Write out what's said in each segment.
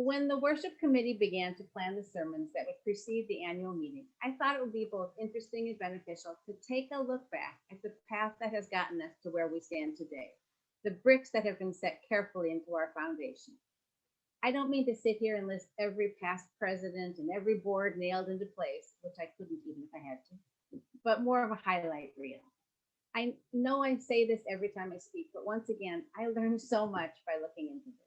When the worship committee began to plan the sermons that would precede the annual meeting, I thought it would be both interesting and beneficial to take a look back at the path that has gotten us to where we stand today, the bricks that have been set carefully into our foundation. I don't mean to sit here and list every past president and every board nailed into place, which I couldn't even if I had to, but more of a highlight reel. I know I say this every time I speak, but once again, I learned so much by looking into this.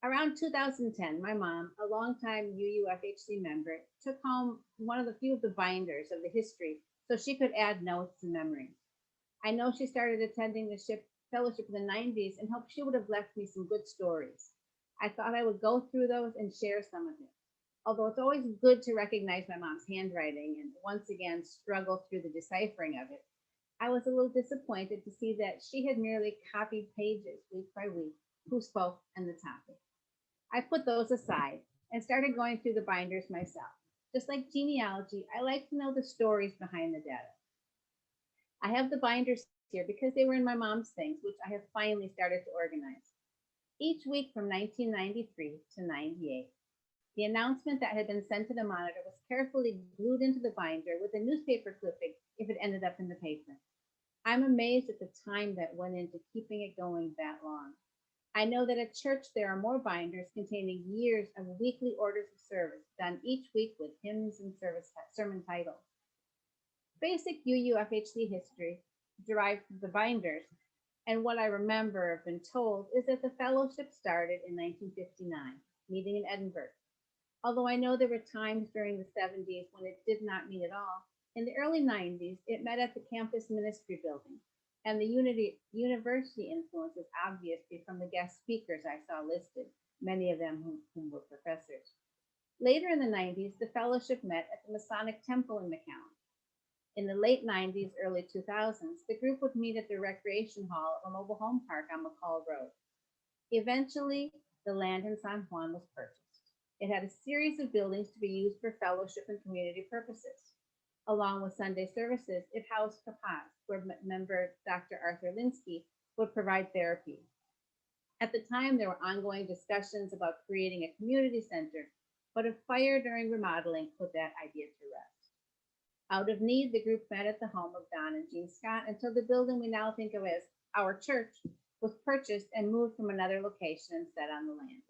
Around 2010, my mom, a longtime UUFHC member, took home one of the few of the binders of the history so she could add notes and memories. I know she started attending the ship fellowship in the 90s and hoped she would have left me some good stories. I thought I would go through those and share some of it. Although it's always good to recognize my mom's handwriting and once again struggle through the deciphering of it, I was a little disappointed to see that she had merely copied pages week by week, who spoke and the topic. I put those aside and started going through the binders myself. Just like genealogy, I like to know the stories behind the data. I have the binders here because they were in my mom's things, which I have finally started to organize. Each week from 1993 to 98, the announcement that had been sent to the monitor was carefully glued into the binder with a newspaper clipping if it ended up in the paper. I'm amazed at the time that went into keeping it going that long. I know that at church there are more binders containing years of weekly orders of service done each week with hymns and sermon titles. Basic UUFHC history derived from the binders, and what I remember have been told is that the fellowship started in 1959, meeting in Edinburgh. Although I know there were times during the 70s when it did not meet at all, in the early 90s it met at the campus ministry building, and the university influence is obvious from the guest speakers I saw listed, many of them whom were professors. Later in the 90s, the fellowship met at the Masonic Temple in McAllen. In the late 90s, early 2000s, the group would meet at the recreation hall of a mobile home park on McCall Road. Eventually, the land in San Juan was purchased. It had a series of buildings to be used for fellowship and community purposes. Along with Sunday services, it housed Capaz, where member Dr. Arthur Linsky would provide therapy. At the time, there were ongoing discussions about creating a community center, but a fire during remodeling put that idea to rest. Out of need, the group met at the home of Don and Jean Scott until the building we now think of as our church was purchased and moved from another location and set on the land.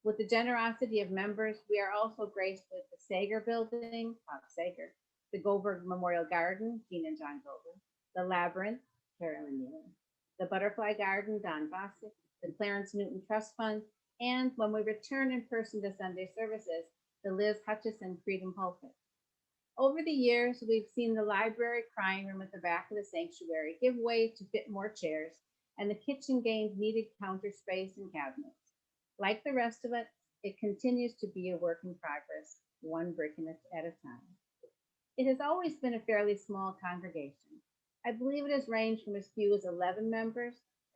With the generosity of members, we are also graced with the Sager Building, Bob Sager, the Goldberg Memorial Garden, Jean and John Goldberg, the Labyrinth, Carolyn Nealon, the Butterfly Garden, Don Bostic, the Clarence Newton Trust Fund, and when we return in person to Sunday services, the Liz Hutchison Freedom Pulpit. Over the years, we've seen the library crying room at the back of the sanctuary give way to fit more chairs, and the kitchen gained needed counter space and cabinets. Like the rest of it, it continues to be a work in progress, one brick at a time. It has always been a fairly small congregation. I believe it has ranged from as few as 11 members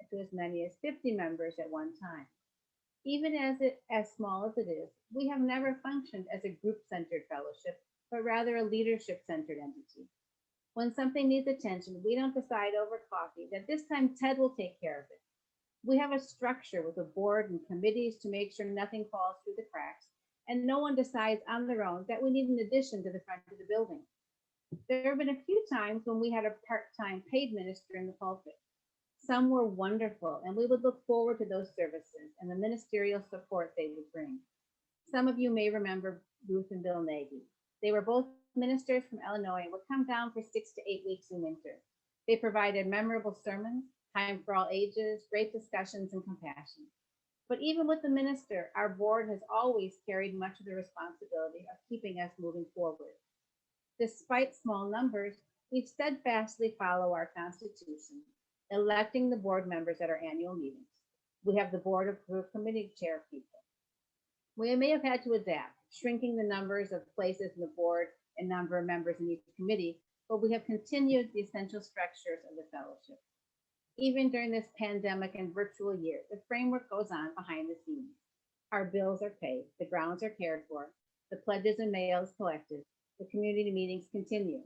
to as many as 50 members at one time. Even as small as it is, we have never functioned as a group-centered fellowship, but rather a leadership-centered entity. When something needs attention, we don't decide over coffee that this time Ted will take care of it. We have a structure with a board and committees to make sure nothing falls through the cracks, and no one decides on their own that we need an addition to the front of the building. There have been a few times when we had a part-time paid minister in the pulpit. Some were wonderful, and we would look forward to those services and the ministerial support they would bring. Some of you may remember Ruth and Bill Nagy. They were both ministers from Illinois and would come down for 6 to 8 weeks in winter. They provided memorable sermons, time for all ages, great discussions, and compassion. But even with the minister, our board has always carried much of the responsibility of keeping us moving forward. Despite small numbers, we steadfastly follow our Constitution, electing the board members at our annual meetings. We have the board of group committee chair people. We may have had to adapt, shrinking the numbers of places in the board and number of members in each committee, but we have continued the essential structures of the fellowship. Even during this pandemic and virtual year, the framework goes on behind the scenes. Our bills are paid, the grounds are cared for, the pledges and mails collected, the community meetings continue.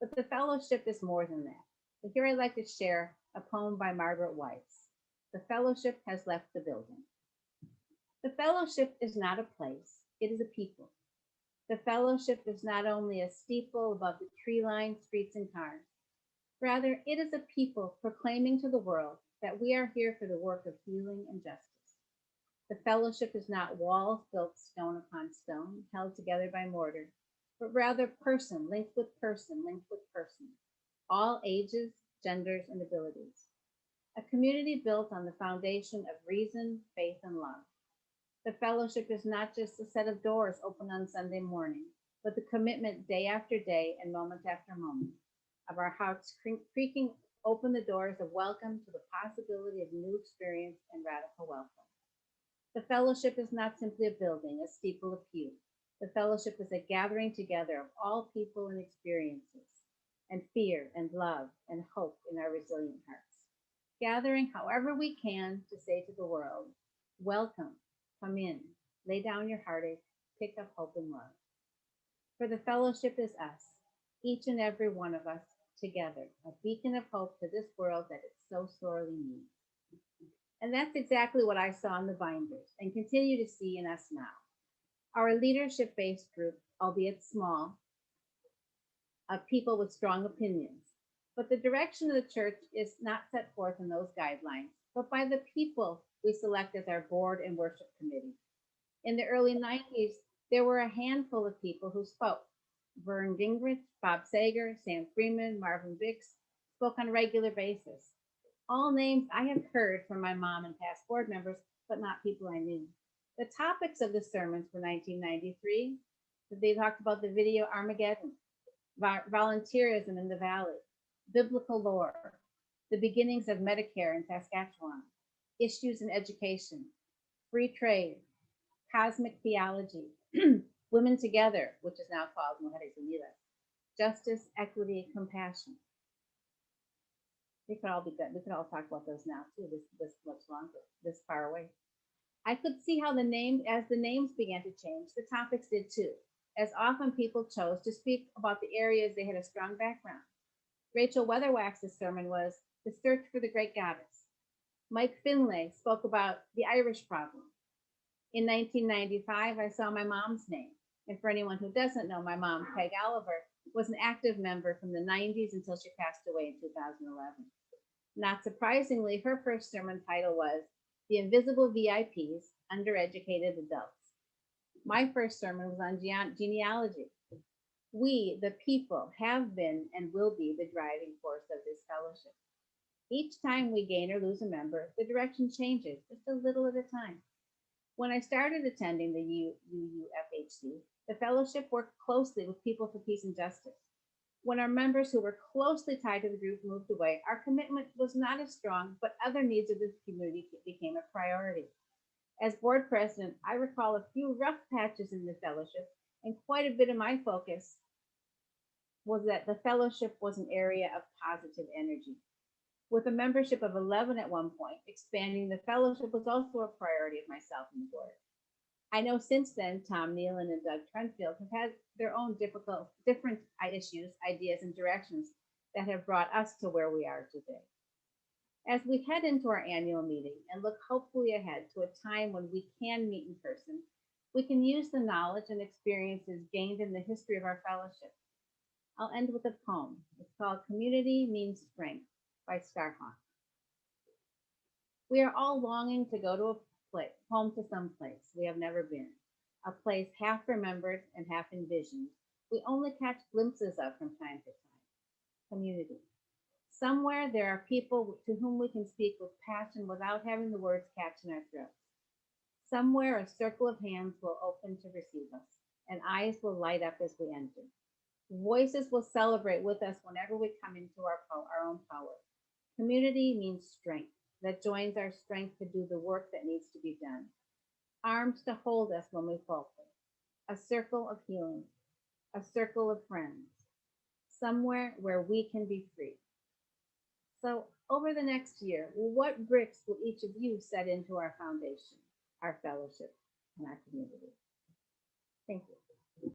But the fellowship is more than that. So here I'd like to share a poem by Margaret Weiss. The fellowship has left the building. The fellowship is not a place, it is a people. The fellowship is not only a steeple above the tree-lined streets and cars. Rather, it is a people proclaiming to the world that we are here for the work of healing and justice. The fellowship is not walls built stone upon stone, held together by mortar, but rather person linked with person, linked with person, all ages, genders, and abilities. A community built on the foundation of reason, faith, and love. The fellowship is not just a set of doors open on Sunday morning, but the commitment day after day and moment after moment of our hearts creaking open the doors of welcome to the possibility of new experience and radical welcome. The fellowship is not simply a building, a steeple, a pew. The fellowship is a gathering together of all people and experiences, and fear and love and hope in our resilient hearts. Gathering however we can to say to the world, welcome, come in, lay down your heartache, pick up hope and love. For the fellowship is us, each and every one of us together, a beacon of hope to this world that it so sorely needs. And that's exactly what I saw in the binders and continue to see in us now. Our leadership based group, albeit small, of people with strong opinions. But the direction of the church is not set forth in those guidelines, but by the people we select as our board and worship committee. In the early 90s, there were a handful of people who spoke. Vern Gingrich, Bob Sager, Sam Freeman, Marvin Bix spoke on a regular basis. All names I have heard from my mom and past board members, but not people I knew. The topics of the sermons for 1993, they talked about the video Armageddon, volunteerism in the valley, biblical lore, the beginnings of Medicare in Saskatchewan, issues in education, free trade, cosmic theology, women together, which is now called Mujeres Unidas, justice, equity, compassion. They could all be good. We could all talk about those now too. This much longer, this far away. I could see how as the names began to change, the topics did too. As often people chose to speak about the areas they had a strong background. Rachel Weatherwax's sermon was The Search for the Great Goddess. Mike Finlay spoke about the Irish problem. In 1995, I saw my mom's name. And for anyone who doesn't know, my mom, Peg Oliver, was an active member from the 90s until she passed away in 2011. Not surprisingly, her first sermon title was The Invisible VIPs, Undereducated Adults. My first sermon was on genealogy. We, the people, have been and will be the driving force of this fellowship. Each time we gain or lose a member, the direction changes just a little at a time. When I started attending the UUFHC, the fellowship worked closely with People for Peace and Justice. When our members who were closely tied to the group moved away, our commitment was not as strong, but other needs of the community became a priority. As board president, I recall a few rough patches in the fellowship, and quite a bit of my focus was that the fellowship was an area of positive energy. With a membership of 11 at one point, expanding the fellowship was also a priority of myself and the board. I know since then, Tom Nealon and Doug Trenfield have had their own different issues, ideas, and directions that have brought us to where we are today. As we head into our annual meeting and look hopefully ahead to a time when we can meet in person, we can use the knowledge and experiences gained in the history of our fellowship. I'll end with a poem. It's called Community Means Strength by Starhawk. We are all longing to go to a place, home to some place we have never been, a place half remembered and half envisioned, we only catch glimpses of from time to time. Community. Somewhere there are people to whom we can speak with passion without having the words catch in our throats. Somewhere a circle of hands will open to receive us, and eyes will light up as we enter. Voices will celebrate with us whenever we come into our own power. Community means strength that joins our strength to do the work that needs to be done. Arms to hold us when we falter. A circle of healing. A circle of friends. Somewhere where we can be free. So over the next year, what bricks will each of you set into our foundation, our fellowship, and our community? Thank you.